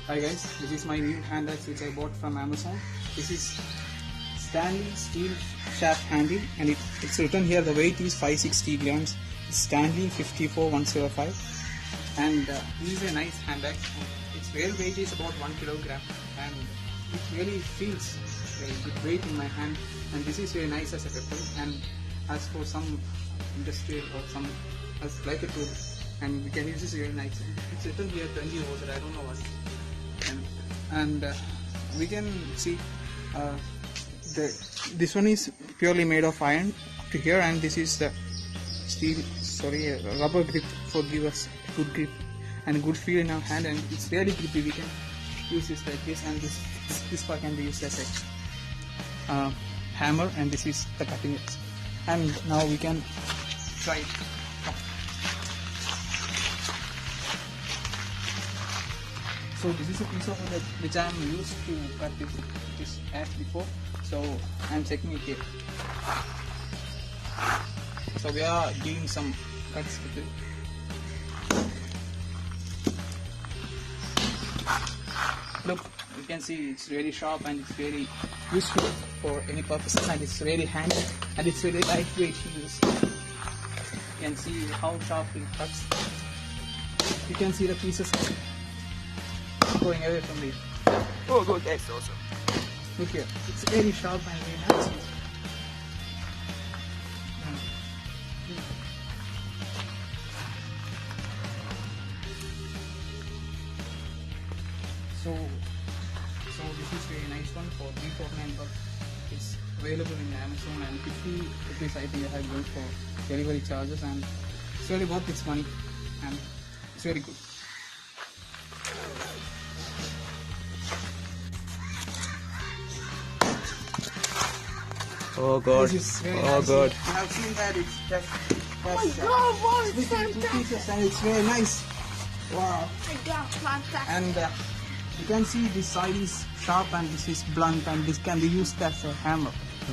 Hi guys, this is my new hand axe which I bought from Amazon. This is Stanley steel shaft handle, and it's written here the weight is 560 grams. It's Stanley 54105, and this is a nice hand axe. Its real weight is about 1 kilogram, and it really feels a good weight in my hand. And this is very nice as a weapon. And as for some industrial or some as like a tool, and we can use this very nice. It's written here 20 over. I don't know what. And we can see this one is purely made of iron up to here, and this is the steel, rubber grip for give us good grip and good feel in our hand, and it's really grippy. We can use this like this, and this part can be used as a hammer, and this is the cutting edge. And now we can try it. So this is a piece of wood which I am used to cut this ash before, so I am checking it here. So we are giving some cuts with it. Look, you can see it's really sharp and it's very useful for any purpose, and it's really handy and it's very lightweight to use. You can see how sharp it cuts. You can see the pieces going away from me. Oh, good, that's awesome. Look here, it's very sharp and very nice. So this is very nice one for 349 bucks. It's available in Amazon, and 50 rupees I think I have given for delivery charges, and it's really worth its money, and it's very good. Oh god. Oh god. I have seen that it's just Oh my god, wow, it's two pieces, and it's very nice. Wow. fantastic. And you can see this side is sharp and this is blunt, and this can be used as a hammer.